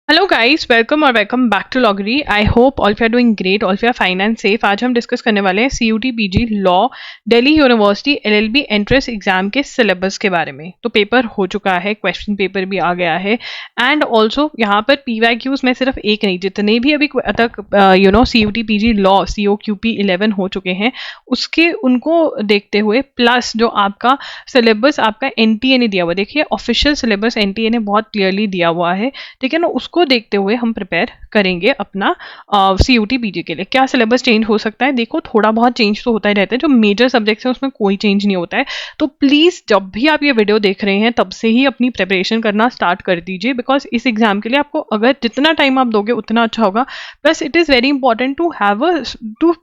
Hello guys, welcome और welcome back to लॉगरी। I hope all you are doing great, all you are fine and safe. आज हम discuss करने वाले हैं CUT PG law Delhi university LLB entrance exam के syllabus के बारे में। तो पेपर हो चुका है, क्वेश्चन पेपर भी आ गया है एंड ऑल्सो यहाँ पर पीवाईक्यूज में सिर्फ एक नहीं, जितने भी अभी तक सीयूटी पीजी लॉ COQP 11 हो चुके हैं उसके उनको देखते हुए प्लस जो आपका सिलेबस आपका NTA ने दिया हुआ, देखिए ऑफिशियल सिलेबस NTA ने बहुत क्लियरली दिया हुआ है, ठीक है ना। उसको देखते हुए हम प्रिपेयर करेंगे अपना CUT PG के लिए। क्या सिलेबस चेंज हो सकता है? देखो थोड़ा बहुत चेंज तो होता ही रहता है, जो मेजर सब्जेक्ट्स हैं उसमें कोई चेंज नहीं होता है। तो प्लीज जब भी आप ये वीडियो देख रहे हैं तब से ही अपनी प्रिपरेशन करना स्टार्ट कर दीजिए, बिकॉज इस एग्जाम के लिए आपको अगर जितना टाइम आप दोगे उतना अच्छा होगा। Plus it is very important to have to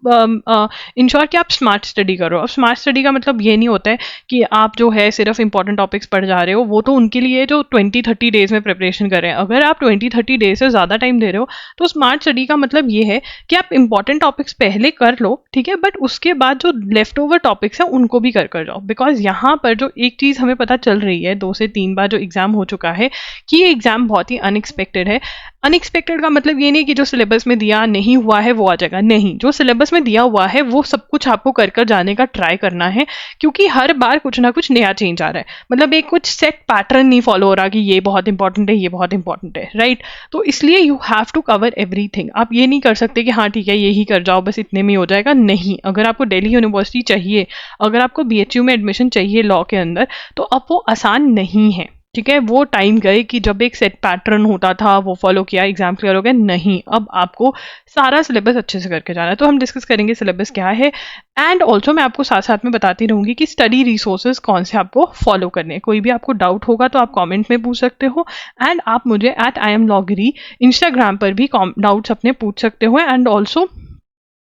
ensure कि आप स्मार्ट स्टडी करो। अब स्मार्ट स्टडी का मतलब ये नहीं होता है कि आप जो है सिर्फ इंपॉर्टेंट टॉपिक्स पढ़ जा रहे हो, वो तो उनके लिए जो 20-30 डेज में प्रिपरेशन कर रहे हैं। अगर आप 20-30 डेज से ज़्यादा टाइम दे रहे हो तो स्मार्ट स्टडी का मतलब ये है कि आप इंपॉर्टेंट टॉपिक्स पहले कर लो, ठीक है, बट उसके बाद जो लेफ्ट ओवर टॉपिक्स हैं उनको भी कर जाओ। बिकॉज यहाँ पर जो एक चीज़ हमें पता चल रही है 2 से 3 बार जो एग्जाम हो चुका है कि ये एग्जाम बहुत ही अनएक्सपेक्टेड है। अनएक्सपेक्टेड का मतलब ये नहीं कि जो सिलेबस में दिया नहीं हुआ है वो आ जाएगा, नहीं, जो सिलेबस में दिया हुआ है वो सब कुछ आपको कर जाने का ट्राई करना है, क्योंकि हर बार कुछ ना कुछ नया चेंज आ रहा है। मतलब एक कुछ सेट पैटर्न नहीं फॉलो हो रहा कि ये बहुत इंपॉर्टेंट है, ये बहुत इंपॉर्टेंट है, राइट। तो इसलिए you have to cover everything. आप ये नहीं कर सकते कि हाँ ठीक है यही कर जाओ बस इतने में हो जाएगा, नहीं। अगर आपको दिल्ली यूनिवर्सिटी चाहिए, अगर आपको BHU में एडमिशन चाहिए लॉ के अंदर, तो अब वो आसान नहीं है, ठीक है। वो टाइम गए कि जब एक सेट पैटर्न होता था वो फॉलो किया एग्जाम क्लियर हो गया, नहीं। अब आपको सारा सिलेबस अच्छे से करके जाना है। तो हम डिस्कस करेंगे सिलेबस क्या है एंड ऑल्सो मैं आपको साथ साथ में बताती रहूंगी कि स्टडी रिसोर्सेज कौन से आपको फॉलो करने हैं। कोई भी आपको डाउट होगा तो आप कमेंट में पूछ सकते हो एंड आप मुझे @IamLoggery इंस्टाग्राम पर भी डाउट्स अपने पूछ सकते हो। एंड ऑल्सो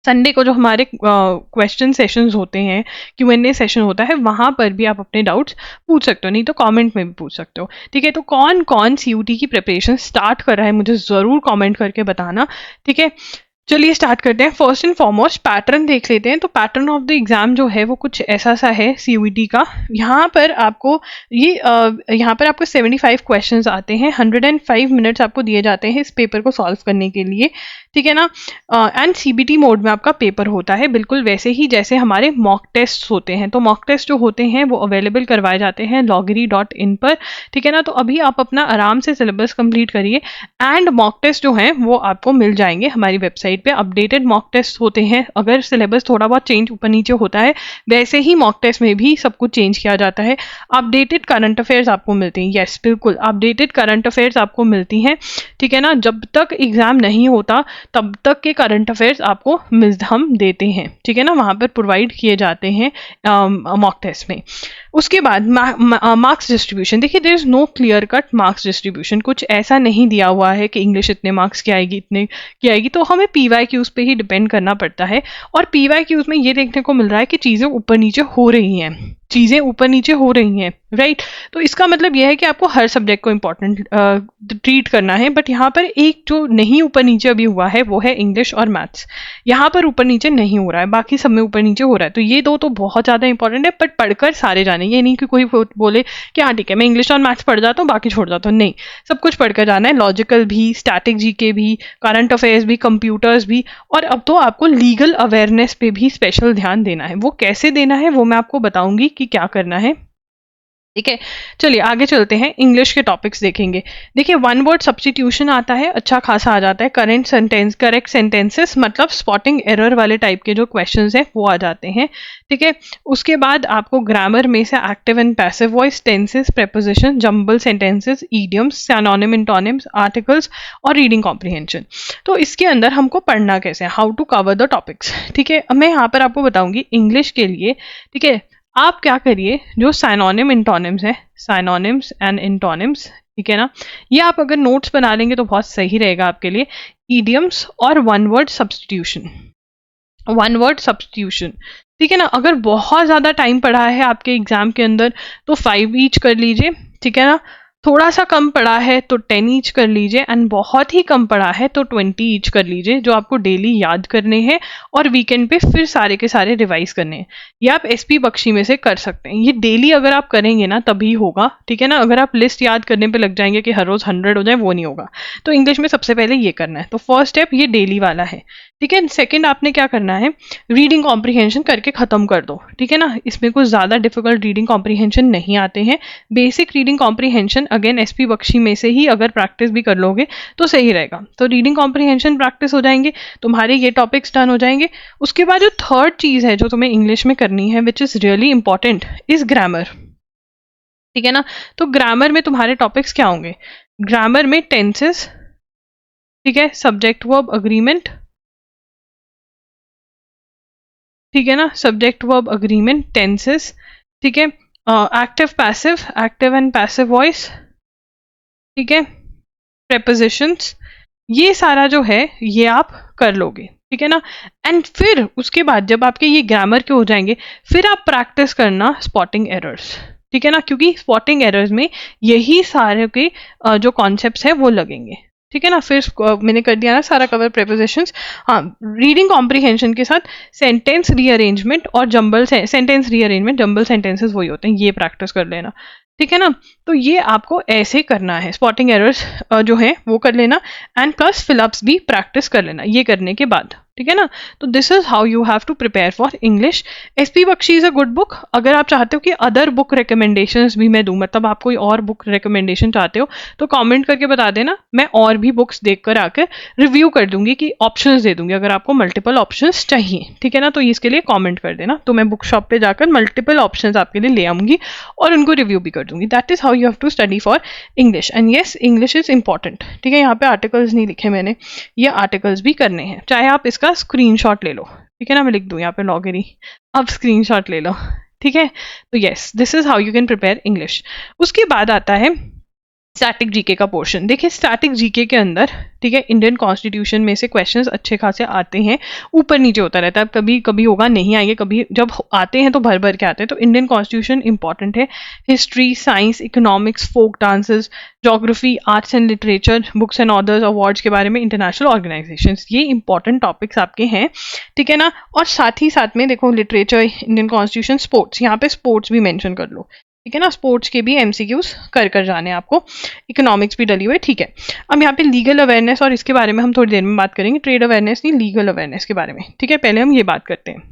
संडे को जो हमारे क्वेश्चन सेशंस होते हैं, Q&A सेशन होता है, वहाँ पर भी आप अपने डाउट्स पूछ सकते हो, नहीं तो कमेंट में भी पूछ सकते हो, ठीक है। तो कौन कौन CUT की प्रिपरेशन स्टार्ट कर रहा है मुझे ज़रूर कमेंट करके बताना, ठीक है। चलिए स्टार्ट करते हैं। फर्स्ट एंड फॉरमोस्ट पैटर्न देख लेते हैं। तो पैटर्न ऑफ द एग्जाम जो है वो कुछ ऐसा सा है CUT का। यहाँ पर आपको यहाँ पर आपको 75 क्वेश्चंस आते हैं, 105 मिनट्स आपको दिए जाते हैं इस पेपर को सॉल्व करने के लिए, ठीक है ना। एंड CBT मोड में आपका पेपर होता है, बिल्कुल वैसे ही जैसे हमारे मॉक टेस्ट होते हैं। तो मॉक टेस्ट जो होते हैं वो अवेलेबल करवाए जाते हैं loggery.in पर, ठीक है ना। तो अभी आप अपना आराम से सिलेबस कंप्लीट करिए एंड मॉक टेस्ट जो हैं वो आपको मिल जाएंगे हमारी वेबसाइट पे। अपडेटेड मॉक टेस्ट होते हैं, अगर सिलेबस थोड़ा बहुत चेंज ऊपर नीचे होता है वैसे ही मॉक टेस्ट में भी सब कुछ चेंज किया जाता है। अपडेटेड करंट अफेयर्स आपको मिलती हैं, यस बिल्कुल अपडेटेड करंट अफेयर्स आपको मिलती हैं, ठीक है ना। जब तक एग्जाम नहीं होता तब तक के करंट अफेयर्स आपको हम देते हैं, ठीक है ना, वहाँ पर प्रोवाइड किए जाते हैं मॉक टेस्ट में। उसके बाद मार्क्स डिस्ट्रीब्यूशन, देखिए there is no clear cut marks distribution. कुछ ऐसा नहीं दिया हुआ है कि इंग्लिश इतने मार्क्स की आएगी, इतने की आएगी। तो हमें PYQs पे ही डिपेंड करना पड़ता है, और PYQs में ये देखने को मिल रहा है कि चीज़ें ऊपर नीचे हो रही हैं, चीज़ें ऊपर नीचे हो रही हैं, राइट। तो इसका मतलब यह है कि आपको हर सब्जेक्ट को इम्पोर्टेंट ट्रीट करना है। बट यहाँ पर एक जो नहीं ऊपर नीचे अभी हुआ है वो है इंग्लिश और मैथ्स। यहाँ पर ऊपर नीचे नहीं हो रहा है, बाकी सब में ऊपर नीचे हो रहा है। तो ये दो तो बहुत ज़्यादा इंपॉर्टेंट है, बट पढ़कर सारे जाने। ये नहीं कि कोई बोले कि हाँ ठीक है मैं इंग्लिश और मैथ्स पढ़ जाता हूँ बाकी छोड़ जाता हूँ, नहीं, सब कुछ पढ़कर जाना है। लॉजिकल भी, स्टैटिक GK भी, करंट अफेयर्स भी, कंप्यूटर्स भी, और अब तो आपको लीगल अवेयरनेस पे भी स्पेशल ध्यान देना है। वो कैसे देना है वो मैं आपको बताऊंगी कि क्या करना है, ठीक है। चलिए आगे चलते हैं, इंग्लिश के टॉपिक्स देखेंगे। देखिए वन वर्ड सब्स्टिट्यूशन आता है, अच्छा खासा आ जाता है। करेक्ट सेंटेंसेस मतलब स्पॉटिंग एरर वाले टाइप के जो क्वेश्चंस हैं वो आ जाते हैं, ठीक है। उसके बाद आपको ग्रामर में से active and passive voice, tenses, preposition, jumble sentences, idioms, synonym, antonyms, articles और रीडिंग कॉम्प्रिहेंशन। तो इसके अंदर हमको पढ़ना कैसे है, how to cover the topics, ठीक है। मैं यहाँ पर आपको बताऊंगी इंग्लिश के लिए, ठीक है। आप क्या करिए, जो साइनोनिम इंटोनिम्स है, साइनोनिम्स एंड इंटोनिम्स, ठीक है ना, ये आप अगर नोट्स बना लेंगे तो बहुत सही रहेगा आपके लिए। ईडियम्स और one word substitution, one word substitution, ठीक है ना। अगर बहुत ज़्यादा टाइम पड़ा है आपके एग्जाम के अंदर तो 5 ईच कर लीजिए, ठीक है ना। थोड़ा सा कम पड़ा है तो 10 ईच कर लीजिए, एंड बहुत ही कम पड़ा है तो 20 ईच कर लीजिए, जो आपको डेली याद करने हैं और वीकेंड पे फिर सारे के सारे रिवाइज करने हैं। ये आप एसपी बख्शी में से कर सकते हैं। ये डेली अगर आप करेंगे ना तभी होगा, ठीक है ना। अगर आप लिस्ट याद करने पे लग जाएंगे कि हर रोज 100 हो जाए, वो नहीं होगा। तो इंग्लिश में सबसे पहले ये करना है। तो फर्स्ट स्टेप ये डेली वाला है, ठीक है। सेकंड आपने क्या करना है, रीडिंग कॉम्प्रिहेंशन करके खत्म कर दो, ठीक है ना। इसमें कुछ ज्यादा डिफिकल्ट रीडिंग कॉम्प्रिहेंशन नहीं आते हैं। Basic reading comprehension again SP Bakshi में से ही अगर प्रैक्टिस भी कर लोगे तो सही रहेगा। तो रीडिंग कॉम्प्रिहेंशन प्रैक्टिस हो जाएंगे, तुम्हारे ये टॉपिक्स डन हो जाएंगे। उसके बाद जो थर्ड चीज है जो तुम्हें इंग्लिश में करनी है, which is really important, is grammar, ठीक है ना। तो ग्रामर में तुम्हारे टॉपिक्स क्या होंगे, ग्रामर में टेंसेस, ठीक है, सब्जेक्ट वर्ब अग्रीमेंट, ठीक है ना, सब्जेक्ट वर्ब अग्रीमेंट, टेंसेस, ठीक है, active passive, active and passive voice, ठीक है, प्रेपोजिशंस, ये सारा जो है ये आप कर लोगे, ठीक है ना। एंड फिर उसके बाद जब आपके ये ग्रामर के हो जाएंगे, फिर आप प्रैक्टिस करना स्पॉटिंग एरर्स, ठीक है ना, क्योंकि स्पॉटिंग एरर्स में यही सारे के जो कॉन्सेप्ट्स हैं वो लगेंगे, ठीक है ना। फिर मैंने कर दिया ना सारा कवर प्रेपोजिशंस। हाँ, रीडिंग कॉम्प्रिहेंशन के साथ सेंटेंस रीअरेंजमेंट और jumble sentence rearrangement, jumble sentences वही होते हैं, ये प्रैक्टिस कर लेना, ठीक है ना। तो ये आपको ऐसे करना है, स्पॉटिंग एरर्स जो है वो कर लेना, एंड प्लस फिलअप्स भी प्रैक्टिस कर लेना ये करने के बाद, ठीक है ना। तो this is how you have to prepare for English. SP Bakshi is a good book. अगर आप चाहते हो कि अदर बुक रिकमेंडेशंस भी मैं दूं, मतलब आप कोई और बुक रिकमेंडेशन चाहते हो तो कमेंट करके बता देना, मैं और भी बुक्स देख कर आकर रिव्यू कर दूंगी, कि ऑप्शंस दे दूंगी अगर आपको मल्टीपल ऑप्शंस चाहिए, ठीक है ना। तो इसके लिए कॉमेंट कर देना, तो मैं बुक शॉप पे जाकर मल्टीपल ऑप्शंस आपके लिए ले आऊंगी और उनको रिव्यू भी कर दूंगी। That is how you have to study for English, and yes English is important, ठीक है। यहाँ पे आर्टिकल्स नहीं लिखे मैंने, ये आर्टिकल्स भी करने हैं, चाहे आप इसका स्क्रीनशॉट ले लो, ठीक है ना। मैं लिख दूं यहाँ पे लॉगरी, अब स्क्रीनशॉट ले लो, ठीक है। तो yes, this is how you can prepare English. उसके बाद आता है स्टैटिक जीके का पोर्शन। देखिए स्टैटिक जीके के अंदर, ठीक है, इंडियन कॉन्स्टिट्यूशन में से क्वेश्चंस अच्छे खासे आते हैं, ऊपर नीचे होता रहता है, कभी कभी होगा नहीं आएंगे, कभी जब आते हैं तो भर भर के आते हैं। तो इंडियन कॉन्स्टिट्यूशन इंपॉर्टेंट है, history, science, economics, folk dances, geography, arts and literature, books and authors, awards के बारे में, इंटरनेशनल ऑर्गेनाइजेशंस, ये इंपॉर्टेंट टॉपिक्स आपके हैं, ठीक है ना। और साथ ही साथ में देखो लिटरेचर, इंडियन कॉन्स्टिट्यूशन, स्पोर्ट्स, यहाँ पे स्पोर्ट्स भी मेंशन कर लो, ठीक है ना। स्पोर्ट्स के भी एमसीक्यूज कर जाने आपको, इकोनॉमिक्स भी डली हुई है, ठीक है। अब यहाँ पे लीगल अवेयरनेस, और इसके बारे में हम थोड़ी देर में बात करेंगे, ट्रेड अवेयरनेस नहीं, लीगल अवेयरनेस के बारे में, ठीक है। पहले हम ये बात करते हैं।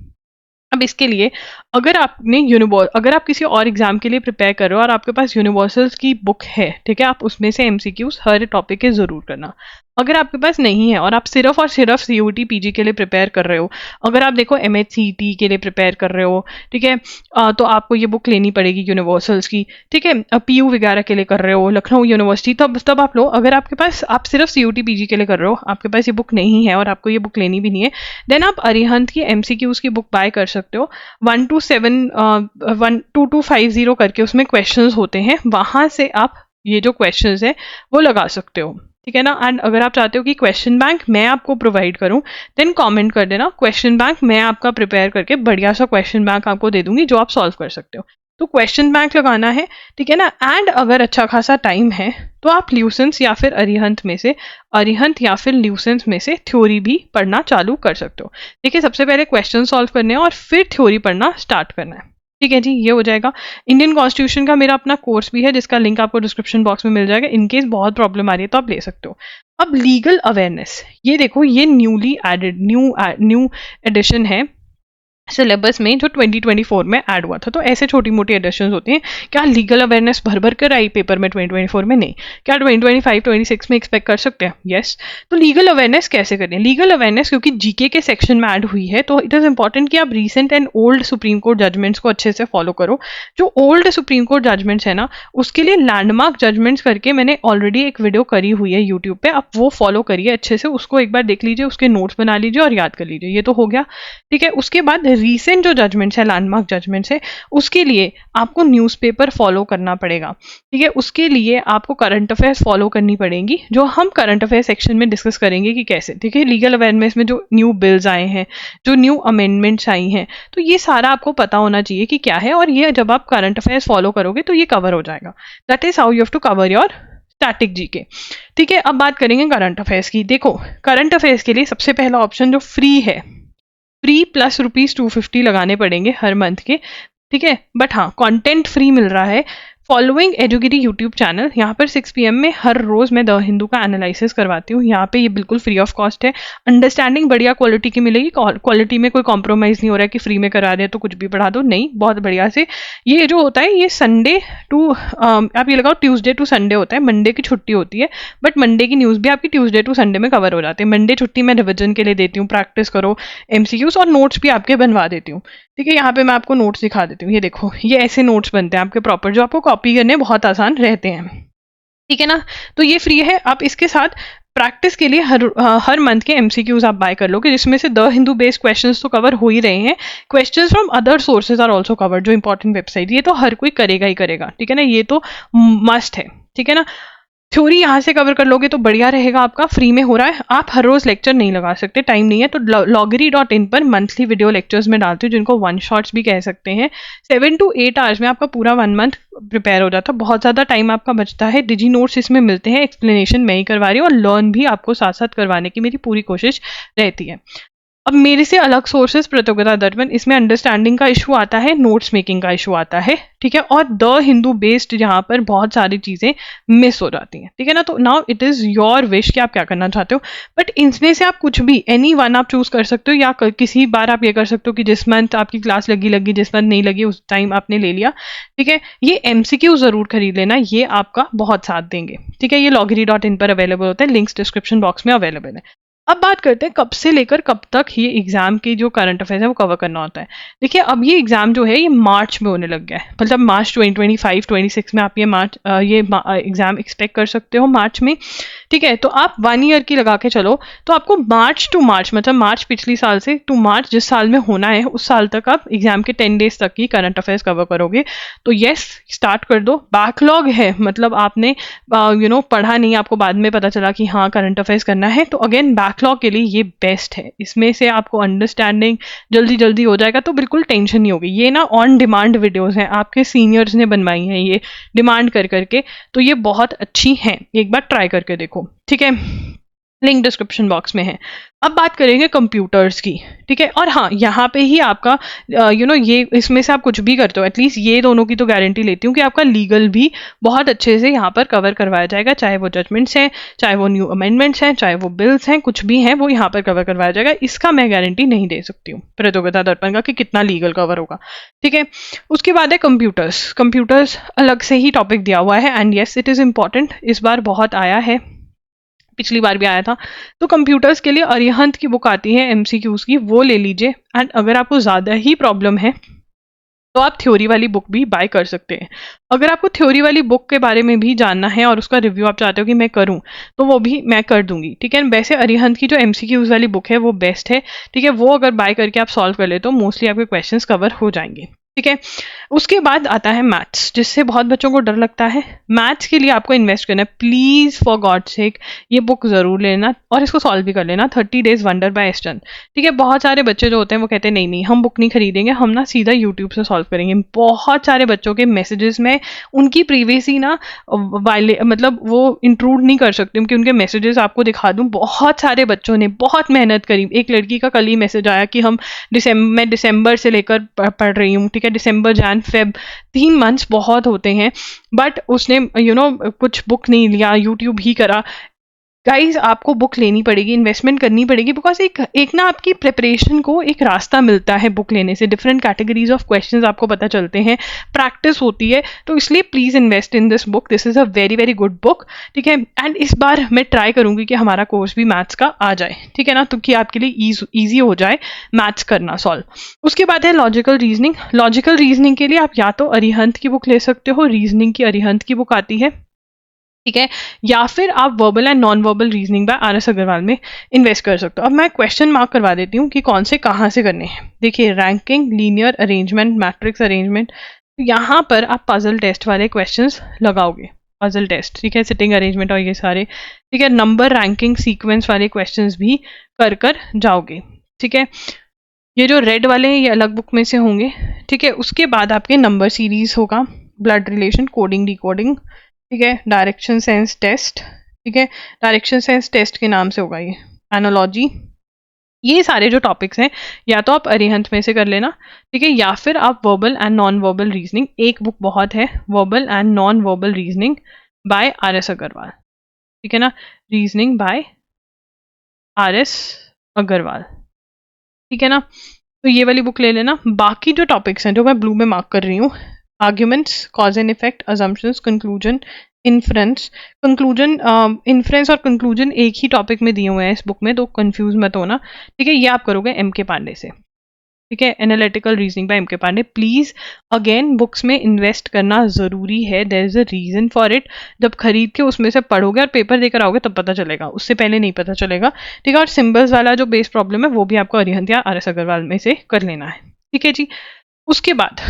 अब इसके लिए अगर अगर आप किसी और एग्जाम के लिए प्रिपेयर कर रहे हो और आपके पास यूनिवर्सल्स की बुक है, ठीक है, आप उसमें से एमसीक्यूज हर टॉपिक के जरूर करना। अगर आपके पास नहीं है और आप सिर्फ और सिर्फ सीयूटी पीजी के लिए प्रिपेयर कर रहे हो, अगर आप देखो एमएचसीटी के लिए प्रिपेयर कर रहे हो, ठीक है, तो आपको ये बुक लेनी पड़ेगी यूनिवर्सल्स की, ठीक है। पीयू वगैरह के लिए कर रहे हो, लखनऊ यूनिवर्सिटी, तब आप लो। अगर आपके पास, आप सिर्फ सीयूटी पीजी के लिए कर रहे हो, आपके पास ये बुक नहीं है और आपको ये बुक लेनी भी नहीं है, देन आप अरिहंत की एमसीक्यूज की बुक बाय कर सकते हो। 12250 करके उसमें क्वेश्चंस होते हैं, वहां से आप ये जो क्वेश्चंस है वो लगा सकते हो, ठीक है ना। एंड अगर आप चाहते हो कि क्वेश्चन बैंक मैं आपको प्रोवाइड करूं, देन कमेंट कर देना, क्वेश्चन बैंक मैं आपका प्रिपेयर करके बढ़िया सा क्वेश्चन बैंक आपको दे दूंगी जो आप सॉल्व कर सकते हो। तो क्वेश्चन बैंक लगाना है, ठीक है ना। एंड अगर अच्छा खासा टाइम है तो आप ल्यूसेंस या फिर अरिहंत या फिर ल्यूसेंस में से थ्योरी भी पढ़ना चालू कर सकते हो। देखिए सबसे पहले क्वेश्चन सॉल्व करने हैं और फिर थ्योरी पढ़ना स्टार्ट करना है, ठीक है जी। ये हो जाएगा। इंडियन कॉन्स्टिट्यूशन का मेरा अपना कोर्स भी है जिसका लिंक आपको डिस्क्रिप्शन बॉक्स में मिल जाएगा, इनकेस बहुत प्रॉब्लम आ रही है तो आप ले सकते हो। अब लीगल अवेयरनेस, ये देखो ये न्यूली एडेड न्यू एडिशन है सिलेबस में, जो 2024 में ऐड हुआ था। तो ऐसे छोटी मोटी एडिशंस होती हैं। क्या लीगल अवेयरनेस भर भर कर आई पेपर में 2024 में? नहीं। क्या 2025-26 में एक्सपेक्ट कर सकते हैं? यस। तो लीगल अवेयरनेस कैसे करें? लीगल अवेयरनेस क्योंकि जीके के सेक्शन में ऐड हुई है, तो इट इज इंपॉर्टेंट कि आप recent and old Supreme Court judgments को अच्छे से फॉलो करो। जो ओल्ड सुप्रीम कोर्ट जजमेंट्स है ना, उसके लिए लैंडमार्क जजमेंट्स करके मैंने ऑलरेडी एक वीडियो करी हुई है यूट्यूब पे, आप वो फॉलो करिए अच्छे से, उसको एक बार देख लीजिए, उसके नोट्स बना लीजिए और याद कर लीजिए। ये तो हो गया, ठीक है। उसके बाद रीसेंट जो जजमेंट्स है, लैंडमार्क जजमेंट्स है, उसके लिए आपको न्यूज़पेपर फॉलो करना पड़ेगा, ठीक है। उसके लिए आपको करंट अफेयर्स फॉलो करनी पड़ेंगी, जो हम करंट अफेयर सेक्शन में डिस्कस करेंगे कि कैसे, ठीक है। लीगल अवेयरनेस में जो न्यू बिल्स आए हैं, जो न्यू अमेंडमेंट्स आई हैं, तो ये सारा आपको पता होना चाहिए कि क्या है, और ये जब आप करंट अफेयर्स फॉलो करोगे तो ये कवर हो जाएगा। That is how you have to cover your static GK, ठीक है। अब बात करेंगे करंट अफेयर्स की। देखो, करंट अफेयर्स के लिए सबसे पहला ऑप्शन जो फ्री है, फ्री प्लस ₹250 लगाने पड़ेंगे हर मंथ के, ठीक है। बट हाँ, कंटेंट फ्री मिल रहा है। फॉलोइंग एजुगिरी यूट्यूब चैनल, यहाँ पर 6 PM में हर रोज मैं द हिंदू का एनालिसिस करवाती हूँ। यहाँ पे ये बिल्कुल फ्री ऑफ कॉस्ट है। अंडरस्टैंडिंग बढ़िया क्वालिटी की मिलेगी, क्वालिटी में कोई कॉम्प्रोमाइज नहीं हो रहा है कि फ्री में करा रहे हैं तो कुछ भी पढ़ा दो, नहीं, बहुत बढ़िया से। ये जो होता है ये संडे टू आप ये लगाओ ट्यूसडे टू संडे होता है, मंडे की छुट्टी होती है, बट मंडे की न्यूज़ भी आपकी ट्यूसडे टू संडे में कवर हो जाती है। मंडे छुट्टी मैं रिविजन के लिए देती हूँ, प्रैक्टिस करो, MCQs और नोट्स भी आपके बनवा देती हूँ, ठीक है। यहाँ पे मैं आपको नोट्स दिखा देती हूँ। ये देखो, ये ऐसे नोट्स बनते हैं आपके प्रॉपर, जो आपको कॉपी करने बहुत आसान रहते हैं, ठीक है ना। तो ये फ्री है। आप इसके साथ प्रैक्टिस के लिए हर मंथ के MCQs आप बाय कर लोगे, जिसमें से द हिंदू बेस्ड क्वेश्चंस तो कवर हो ही रहे हैं, questions from other sources are also covered, जो इंपॉर्टेंट वेबसाइट, ये तो हर कोई करेगा ही करेगा, ठीक है ना। ये तो मस्ट है, ठीक है ना। थ्योरी यहाँ से कवर कर लोगे तो बढ़िया रहेगा, आपका फ्री में हो रहा है। आप हर रोज लेक्चर नहीं लगा सकते, टाइम नहीं है, तो loggery.in पर मंथली वीडियो लेक्चर्स में डालती हूँ, जिनको 1 शॉट्स भी कह सकते हैं। 7 to 8 आवर्स में आपका पूरा 1 मंथ प्रिपेयर हो जाता है, बहुत ज़्यादा टाइम आपका बचता है। डिजी नोट्स इसमें मिलते हैं, एक्सप्लेनेशन मैं ही करवा रही हूँ, और लर्न भी आपको साथ साथ करवाने की मेरी पूरी कोशिश रहती है। अब मेरे से अलग सोर्सेज प्रतियोगिता दर्पण, इसमें अंडरस्टैंडिंग का इशू आता है, नोट्स मेकिंग का इशू आता है, ठीक है, और द हिंदू बेस्ड जहाँ पर बहुत सारी चीज़ें मिस हो जाती हैं, ठीक है ना। तो now it is your wish कि आप क्या करना चाहते हो, बट इनमें से आप कुछ भी एनी वन आप चूज कर सकते हो, या किसी बार आप ये कर सकते हो कि जिस मंथ आपकी क्लास लगी, जिस मंथ नहीं लगी उस टाइम आपने ले लिया, ठीक है। ये MCQ जरूर खरीद लेना, ये आपका बहुत साथ देंगे, ठीक है। ये loggery.in पर अवेलेबल होते हैं, लिंक्स डिस्क्रिप्शन बॉक्स में अवेलेबल है। अब बात करते हैं कब से लेकर कब तक ये एग्जाम की जो करंट अफेयर्स है वो कवर करना होता है। देखिए, अब ये एग्जाम जो है ये मार्च में होने लग गया है, मतलब मार्च 2025-26 में आप ये एग्जाम एक्सपेक्ट कर सकते हो मार्च में, ठीक है। तो आप 1 ईयर की लगा के चलो, तो आपको मार्च टू मार्च, मतलब मार्च पिछली साल से टू मार्च जिस साल में होना है उस साल तक आप एग्जाम के 10 डेज तक की करंट अफेयर्स कवर करोगे। तो यस, स्टार्ट कर दो। बैकलॉग है, मतलब आपने पढ़ा नहीं, आपको बाद में पता चला कि हाँ करंट अफेयर्स करना है, तो अगेन बैकलॉग के लिए ये बेस्ट है। इसमें से आपको अंडरस्टैंडिंग जल्दी जल्दी हो जाएगा, तो बिल्कुल टेंशन नहीं होगी। ये ना ऑन डिमांड वीडियोस हैं, आपके सीनियर्स ने बनवाई हैं ये डिमांड कर करके, तो ये बहुत अच्छी हैं, एक बार ट्राई करके देखो, ठीक है। लिंक डिस्क्रिप्शन बॉक्स में है। अब बात करेंगे कंप्यूटर्स की, ठीक है। और हाँ, यहाँ पे ही आपका ये इसमें से आप कुछ भी करते हो, एटलीस्ट ये दोनों की तो गारंटी लेती हूँ कि आपका लीगल भी बहुत अच्छे से यहाँ पर कवर करवाया जाएगा, चाहे वो जजमेंट्स हैं, चाहे वो न्यू अमेंडमेंट्स हैं, चाहे वो बिल्स हैं, कुछ भी हैं वो यहाँ पर कवर करवाया जाएगा। इसका मैं गारंटी नहीं दे सकती हूँ प्रतियोगिता दर्पण का कि कितना लीगल कवर होगा, ठीक है। उसके बाद है कंप्यूटर्स अलग से ही टॉपिक दिया हुआ है, and yes it is important, इस बार बहुत आया है, पिछली बार भी आया था। तो कंप्यूटर्स के लिए अरिहंत की बुक आती है MCQs की, वो ले लीजिए। एंड अगर आपको ज़्यादा ही प्रॉब्लम है तो आप थ्योरी वाली बुक भी बाय कर सकते हैं। अगर आपको थ्योरी वाली बुक के बारे में भी जानना है और उसका रिव्यू आप चाहते हो कि मैं करूं, तो वो भी मैं कर दूंगी, ठीक है। वैसे अरिहंत की जो MCQs वाली बुक है वो बेस्ट है, ठीक है। वो अगर बाय करके आप सॉल्व कर ले तो मोस्टली आपके क्वेश्चंस कवर हो जाएंगे, ठीक है। उसके बाद आता है मैथ्स, जिससे बहुत बच्चों को डर लगता है। मैथ्स के लिए आपको इन्वेस्ट करना है, प्लीज फॉर गॉड सेक ये बुक जरूर लेना और इसको सॉल्व भी कर लेना। 30 डेज वंडर बाय एस्टन, ठीक है। बहुत सारे बच्चे जो होते हैं वो कहते हैं नहीं नहीं हम बुक नहीं खरीदेंगे, हम ना सीधा यूट्यूब से सॉल्व करेंगे। बहुत सारे बच्चों के मैसेजेस में उनकी प्रीवियसी ना मतलब वो इंक्लूड नहीं कर सकती कि उनके मैसेजेस आपको दिखा दूं। बहुत सारे बच्चों ने बहुत मेहनत करी। एक लड़की का कल ही मैसेज आया कि मैं दिसंबर से लेकर पढ़ रही हूँ, ठीक है, दिसंबर जैन फेब 3 मंथ्स बहुत होते हैं, बट उसने कुछ बुक नहीं लिया, यूट्यूब ही करा। गाइज आपको बुक लेनी पड़ेगी, इन्वेस्टमेंट करनी पड़ेगी, बिकॉज एक ना आपकी प्रिपरेशन को एक रास्ता मिलता है बुक लेने से। डिफरेंट कैटेगरीज ऑफ क्वेश्चंस आपको पता चलते हैं, प्रैक्टिस होती है, तो इसलिए please invest in this book. This is a very very good book, ठीक है। एंड इस बार मैं ट्राई करूंगी कि हमारा कोर्स भी मैथ्स का आ जाए, ठीक है ना, तो कि आपके लिए ईजी हो जाए मैथ्स करना सॉल्व। उसके बाद है लॉजिकल रीजनिंग। लॉजिकल रीजनिंग के लिए आप या तो अरिहंत की बुक ले सकते हो, रीजनिंग की अरिहंत की बुक आती है, ठीक है, या फिर आप verbal and non verbal reasoning by R S Agarwal में इन्वेस्ट कर सकते हो। अब मैं क्वेश्चन मार्क करवा देती हूँ कि कौन से कहाँ से करने हैं। देखिए, ranking, linear arrangement, matrix arrangement, तो यहाँ पर आप पजल टेस्ट वाले क्वेश्चंस लगाओगे, पजल टेस्ट, ठीक है, सिटिंग अरेंजमेंट और ये सारे, ठीक है, नंबर, रैंकिंग, सीक्वेंस वाले क्वेश्चंस भी कर जाओगे, ठीक है। ये जो रेड वाले हैं ये अलग बुक में से होंगे, ठीक है। उसके बाद आपके नंबर सीरीज होगा, ब्लड रिलेशन, कोडिंग, डिकोडिंग, ठीक है, डायरेक्शन सेंस टेस्ट, ठीक है, डायरेक्शन सेंस टेस्ट के नाम से होगा ये, एनालॉजी, ये सारे जो टॉपिक्स हैं या तो आप अरिहंत में से कर लेना, ठीक है, या फिर आप verbal and non verbal reasoning, एक बुक बहुत है, verbal and non verbal reasoning by R S Agarwal, ठीक है ना, reasoning by R S Agarwal, ठीक है ना। तो ये वाली बुक ले लेना। बाकी जो टॉपिक्स हैं जो मैं ब्लू में मार्क कर रही हूँ, arguments, cause and effect, assumptions, conclusion, inference, conclusion, inference और कंक्लूजन एक ही टॉपिक में दिए हुए हैं इस बुक में, तो कंफ्यूज मत होना, ठीक है। ये आप करोगे एम के पांडे से, ठीक है, analytical reasoning by M K Pandey. Please again books में इन्वेस्ट करना जरूरी है, there is a reason for it. जब खरीद के उसमें से पढ़ोगे और पेपर देकर आओगे तब पता चलेगा, उससे पहले नहीं पता चलेगा, ठीक है। और सिंबल्स वाला जो बेस प्रॉब्लम है वो भी आपको अरिहंत या आर एस अग्रवाल में से कर लेना है, ठीक है जी। उसके बाद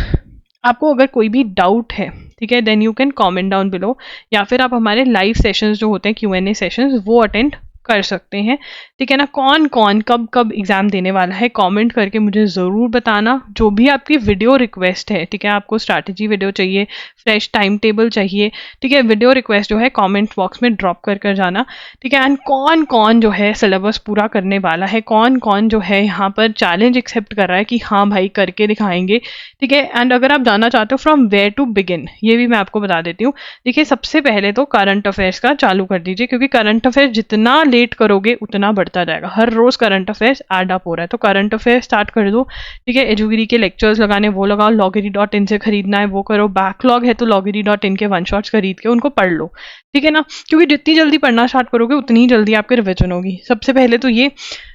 आपको अगर कोई भी डाउट है, ठीक है, then you can comment down below, या फिर आप हमारे लाइव सेशंस जो होते हैं Q&A सेशंस वो अटेंड कर सकते हैं, ठीक है ना। कौन कौन कब कब एग्जाम देने वाला है कमेंट करके मुझे ज़रूर बताना। जो भी आपकी वीडियो रिक्वेस्ट है, ठीक है, आपको स्ट्रैटेजी वीडियो चाहिए, फ्रेश टाइम टेबल चाहिए, ठीक है, वीडियो रिक्वेस्ट जो है कमेंट बॉक्स में ड्रॉप कर जाना, ठीक है। एंड कौन कौन जो है सिलेबस पूरा करने वाला है, कौन कौन जो है यहाँ पर चैलेंज एक्सेप्ट कर रहा है कि हाँ भाई करके दिखाएंगे, ठीक है। एंड अगर आप जानना चाहते हो फ्रॉम वेयर टू बिगिन, ये भी मैं आपको बता देती हूँ। देखिए, सबसे पहले तो करंट अफेयर्स का चालू कर दीजिए, क्योंकि करंट अफेयर्स जितना लेट करोगे उतना बढ़ता जाएगा, हर रोज करंट अफेयर्स ऐड अप हो रहा है, तो करंट अफेयर्स स्टार्ट कर दो, ठीक है। एजुगिरी के लेक्चर्स लगाने वो लगाओ, loggery.in से खरीदना है वो करो, बैकलॉग है तो loggery.in के वन शॉट्स खरीद के उनको पढ़ लो, ठीक है ना, क्योंकि जितनी जल्दी पढ़ना स्टार्ट करोगे उतनी ही जल्दी आपकी रिविजन होगी। सबसे पहले तो ये।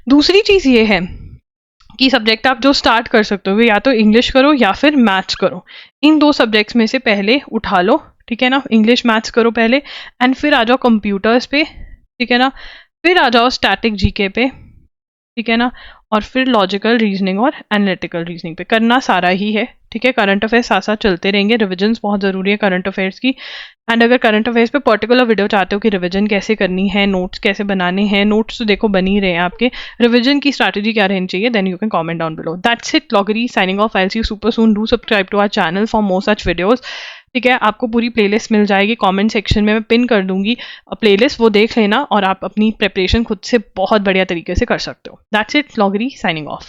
दूसरी चीज ये है कि सब्जेक्ट आप जो स्टार्ट कर सकते हो या तो इंग्लिश करो या फिर मैथ्स करो, इन दो सब्जेक्ट्स में से पहले उठा लो, ठीक है ना। इंग्लिश मैथ्स करो पहले, एंड फिर आ जाओ कंप्यूटर्स पे, ठीक है ना, फिर आ जाओ स्टैटिक जीके पे, ठीक है ना, और फिर लॉजिकल रीजनिंग और एनालिटिकल रीजनिंग पे। करना सारा ही है, ठीक है। करंट अफेयर्स साथ साथ चलते रहेंगे, रिविजन्स बहुत ज़रूरी है करंट अफेयर्स की। एंड अगर करंट अफेयर्स पे पर्टिकुलर वीडियो चाहते हो कि रिविजन कैसे करनी है, नोट्स कैसे बनाने हैं, नोट्स तो देखो बन ही रहे हैं आपके, रिविजन की स्ट्रैटेजी क्या रहनी चाहिए, then you can comment down below. That's it, लॉगरी signing off. I see you super soon. Do subscribe to our channel for more such videos, ठीक है। आपको पूरी प्लेलिस्ट मिल जाएगी, कमेंट सेक्शन में मैं पिन कर दूंगी प्लेलिस्ट, वो देख लेना और आप अपनी प्रिपरेशन खुद से बहुत बढ़िया तरीके से कर सकते हो। दैट्स इट, लॉगरी साइनिंग ऑफ।